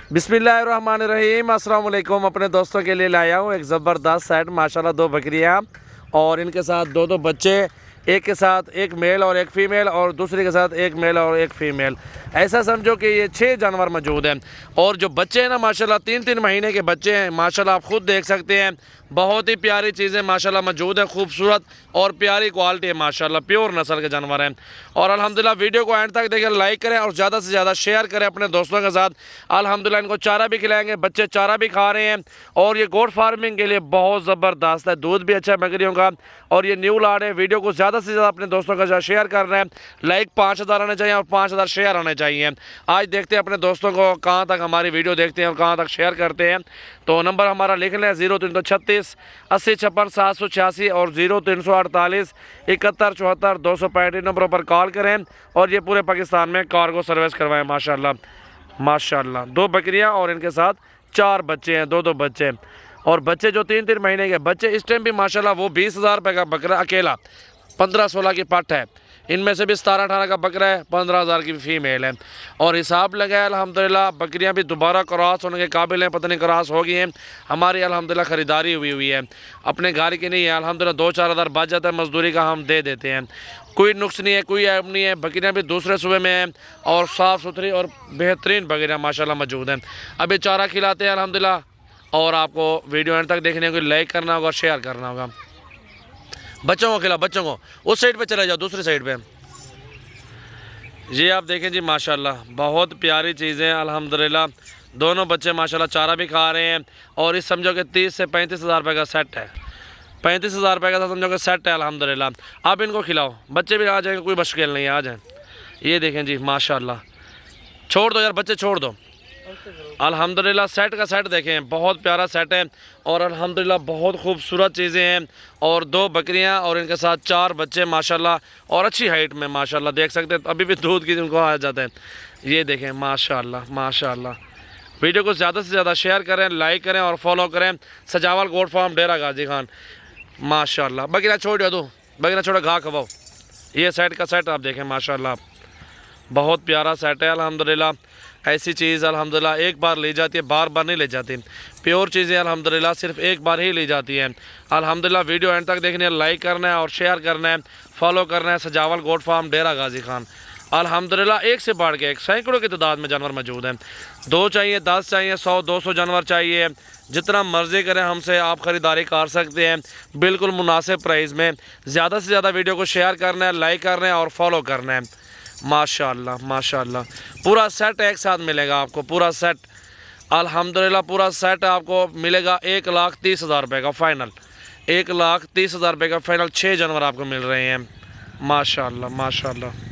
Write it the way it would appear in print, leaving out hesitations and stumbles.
बिस्मिल्लाहिर्रहमानिर्रहीम। अस्सलाम वालेकुम। अपने दोस्तों के लिए लाया हूँ एक ज़बरदस्त सेट, माशाल्लाह 2 बकरियाँ और इनके साथ दो बच्चे, एक के साथ एक मेल और एक फ़ीमेल और दूसरे के साथ एक मेल और एक फ़ीमेल। ऐसा समझो कि ये 6 जानवर मौजूद हैं और जो बच्चे हैं ना माशाल्लाह 3-3 महीने के बच्चे हैं। माशाल्लाह आप ख़ुद देख सकते हैं, बहुत ही प्यारी चीज़ें माशाल्लाह मौजूद हैं, खूबसूरत और प्यारी क्वालिटी है माशाल्लाह, प्योर नस्ल के जानवर हैं। और अल्हम्दुलिल्लाह वीडियो को एंड तक देखें, लाइक करें और ज़्यादा से ज़्यादा शेयर करें अपने दोस्तों के साथ। अल्हम्दुलिल्लाह इनको चारा भी खिलाएंगे, बच्चे चारा भी खा रहे हैं और ये गोट फार्मिंग के लिए बहुत ज़बरदस्त है, दूध भी अच्छा है बकरियों का। और ये न्यू लाड है। वीडियो को ज़्यादा से ज़्यादा अपने दोस्तों के साथ शेयर कर रहे हैं। लाइक 5000 आने चाहिए और 5000 शेयर आने चाहिए। आज देखते हैं अपने दोस्तों को कहाँ तक हमारी वीडियो देखते हैं और कहाँ तक शेयर करते हैं। तो नंबर हमारा लिख लें 0336 80 56 786 और 0348 71 74 265 नंबरों पर कॉल करें और ये पूरे पाकिस्तान में कार्गो सर्विस करवाएं। माशाल्लाह माशाल्लाह 2 बकरियां और इनके साथ 4 बच्चे हैं, 2 बच्चे। और बच्चे जो 3-3 महीने के बच्चे, इस टाइम भी माशाल्लाह वो 20,000 रुपये का बकरा अकेला, 15-16 की पट है। इनमें से भी 17-18 का बकरा है, 15,000 की फीमेल है। और हिसाब लगाए अल्हम्दुलिल्लाह बकरियां भी दोबारा क्रॉस होने के काबिल हैं, पता नहीं क्रॉस हो गई हैं। हमारी अल्हम्दुलिल्लाह ख़रीदारी हुई है, अपने घर की नहीं है। अल्हम्दुलिल्लाह 2-4 हज़ार बच जाता है, मजदूरी का हम दे देते हैं। कोई नुक्स नहीं है, कोई ऐब नहीं है। बकरियां भी दूसरे सूबे में हैं और साफ़ सुथरी और बेहतरीन बकरियां माशाल्लाह मौजूद हैं। अभी चारा खिलाते हैं अल्हम्दुलिल्लाह। और आपको वीडियो एंड तक देखने को लाइक करना होगा, शेयर करना होगा। बच्चों को खिलाओ, बच्चों को उस साइड पे चले जाओ, दूसरी साइड पे। ये आप देखें जी माशाल्लाह बहुत प्यारी चीज़ें अल्हम्दुलिल्लाह। दोनों बच्चे माशाल्लाह चारा भी खा रहे हैं और इस समझो कि 30 से 35,000 रुपये का सेट है। 35,000 रुपये का समझो कि सेट है अल्हम्दुलिल्लाह। आप इनको खिलाओ, बच्चे भी आ जाएंगे, कोई मुश्किल नहीं है, आ जाएँ। ये देखें जी माशाल्लाह, छोड़ दो यार बच्चे, छोड़ दो। अल्हम्दुलिल्लाह सेट का सेट देखें, बहुत प्यारा सेट है और अल्हम्दुलिल्लाह बहुत खूबसूरत चीज़ें हैं। और 2 बकरियां और इनके साथ 4 बच्चे माशाल्लाह और अच्छी हाइट में माशाल्लाह देख सकते हैं। अभी भी दूध की उनको आ जाता है। ये देखें माशाल्लाह माशाल्लाह। वीडियो को ज़्यादा से ज़्यादा शेयर करें, लाइक करें और फॉलो करें। सजावल गोट फार्म, डेरा गाजी खान। माशाल्लाह बकरियाँ छोड़ दो, बकरियाँ छोड़ो, घास खवाओ। ये सेट का सेट आप देखें माशाल्लाह, बहुत प्यारा सेट है अल्हम्दुलिल्लाह। ऐसी चीज़ अल्हम्दुलिल्लाह एक बार ली जाती है, बार बार नहीं ले जाती। प्योर चीज़ें अल्हम्दुलिल्लाह सिर्फ एक बार ही ली जाती हैं अल्हम्दुलिल्लाह। वीडियो एंड तक देखनी है, लाइक करना है और शेयर करना है, फॉलो करना है। सजावल गोट फार्म, डेरा गाजी खान। अल्हम्दुलिल्लाह एक से बढ़ के एक, सैकड़ों की तादाद में जानवर मौजूद हैं। 2 चाहिए, 10 चाहिए, 100-200 जानवर चाहिए, जितना मर्ज़ी करें हमसे आप ख़रीदारी कर सकते हैं बिल्कुल मुनासिब प्राइस में। ज़्यादा से ज़्यादा वीडियो को शेयर करना है, लाइक करना है और फॉलो करना है। माशाल्लाह माशाल्लाह पूरा सेट एक साथ मिलेगा आपको, पूरा सेट अल्हम्दुलिल्लाह। पूरा सेट आपको मिलेगा 1,30,000 रुपये का फ़ाइनल, 1,30,000 रुपये का फ़ाइनल। 6 जानवर आपको मिल रहे हैं माशाल्लाह माशाल्लाह।